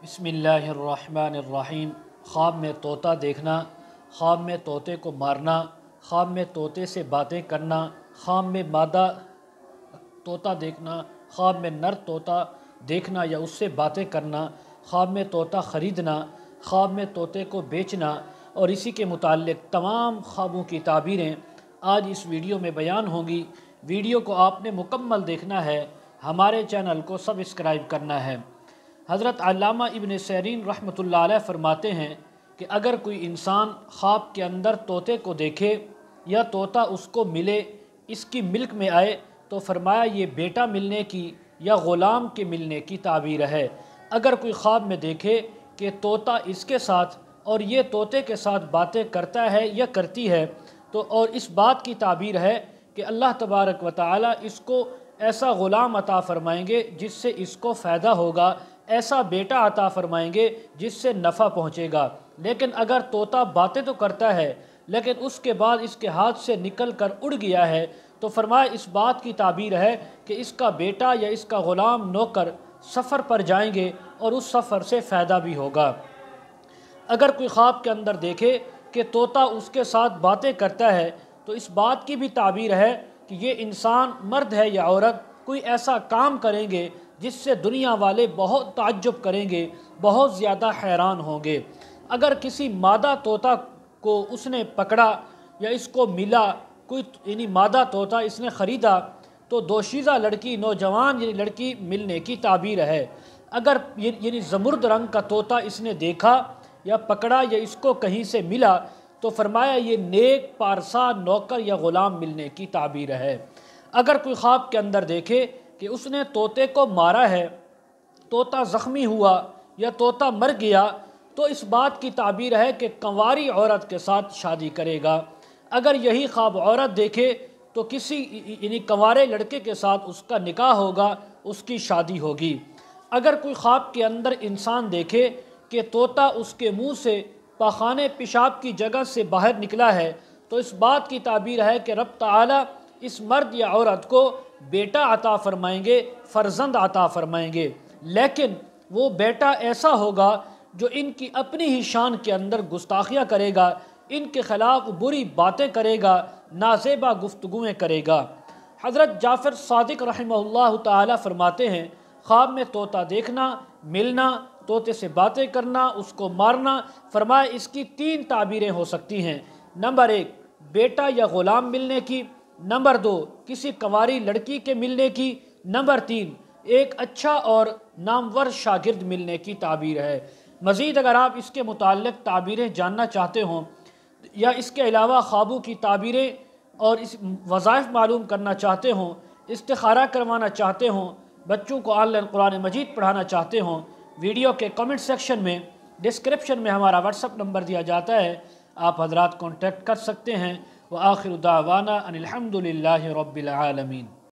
बिस्मिल्लाहिर्रहमानिर्रहीम। ख्वाब में तोता देखना, ख्वाब में तोते को मारना, ख्वाब में तोते से बातें करना, ख्वाब में मादा तोता देखना, ख्वाब में नर तोता देखना या उससे बातें करना, ख्वाब में तोता ख़रीदना, ख्वाब में तोते को बेचना और इसी के मुताल्लिक़ तमाम ख्वाबों की ताबीरें आज इस वीडियो में बयान होंगी। वीडियो को आपने मुकम्मल देखना है, हमारे चैनल को सब्सक्राइब करना है। हज़रत अल्लामा इब्न सीरीन रहमतुल्लाह अलैह फरमाते हैं कि अगर कोई इंसान ख्वाब के अंदर तोते को देखे या तोता उसको मिले, इसकी मिल्क में आए, तो फरमाया ये बेटा मिलने की या ग़ुलाम के मिलने की ताबीर है। अगर कोई ख्वाब में देखे कि तोता इसके साथ और ये तोते के साथ बातें करता है या करती है, तो और इस बात की ताबीर है कि अल्लाह तबारक व तआला इसको ऐसा ग़ुलाम अता फ़रमाएंगे जिससे इसको फ़ायदा होगा, ऐसा बेटा अता फ़रमाएंगे जिससे नफ़ा पहुँचेगा। लेकिन अगर तोता बातें तो करता है लेकिन उसके बाद इसके हाथ से निकल कर उड़ गया है, तो फरमाया इस बात की ताबीर है कि इसका बेटा या इसका ग़ुलाम नौकर सफ़र पर जाएंगे और उस सफ़र से फ़ायदा भी होगा। अगर कोई ख्वाब के अंदर देखे कि तोता उसके साथ बातें करता है, तो इस बात की भी ताबीर है कि ये इंसान मर्द है या औरत कोई ऐसा काम करेंगे जिससे दुनिया वाले बहुत ताज्जुब करेंगे, बहुत ज़्यादा हैरान होंगे। अगर किसी मादा तोता को उसने पकड़ा या इसको मिला, कोई यानी मादा तोता इसने ख़रीदा, तो दोशीज़ा लड़की, नौजवान यानी लड़की मिलने की ताबीर है। अगर यानी ज़मुर्द रंग का तोता इसने देखा या पकड़ा या इसको कहीं से मिला, तो फरमाया ये नेक पारसा नौकर या ग़ुलाम मिलने की ताबीर है। अगर कोई ख्वाब के अंदर देखे कि उसने तोते को मारा है, तोता ज़ख्मी हुआ या तोता मर गया, तो इस बात की ताबीर है कि कंवारी औरत के साथ शादी करेगा। अगर यही ख्वाब औरत देखे तो किसी यानी कंवारे लड़के के साथ उसका निकाह होगा, उसकी शादी होगी। अगर कोई ख्वाब के अंदर इंसान देखे कि तोता उसके मुंह से पाखाने पेशाब की जगह से बाहर निकला है, तो इस बात की ताबीर है कि रब ताला इस मर्द या औरत को बेटा अता फ़रमाएंगे, फ़र्जंद अता फ़रमाएंगे। लेकिन वो बेटा ऐसा होगा जो इनकी अपनी ही शान के अंदर गुस्ताखियाँ करेगा, इनके ख़िलाफ़ बुरी बातें करेगा, नाज़ेबा गुफ्तगुएँ करेगा। हज़रत जाफ़र सादिक रहमहुल्लाह ताला फरमाते हैं, ख्वाब में तोता देखना, मिलना, तोते से बातें करना, उसको मारना, फरमाए इसकी 3 ताबीरें हो सकती हैं। नंबर 1 बेटा या ग़ुलाम मिलने की, नंबर 2 किसी कंवारी लड़की के मिलने की, नंबर 3 एक अच्छा और नामवर शागिर्द मिलने की ताबीर है। मज़ीद अगर आप इसके मुताल्लिक़ ताबीरें जानना चाहते हों या इसके अलावा ख्वाबों की ताबीरें और इस वज़ाइफ मालूम करना चाहते हों, इस्तिखारा करवाना चाहते हों, बच्चों को ऑनलाइन कुरान मजीद पढ़ाना चाहते हों, वीडियो के कमेंट सेक्शन में, डिस्क्रिप्शन में हमारा व्हाट्सअप नंबर दिया जाता है, आप हज़रात कॉन्टेक्ट कर सकते हैं। व आखिर दावाना अनिल हम्दुलिल्लाहि रब्बिल आलमीन।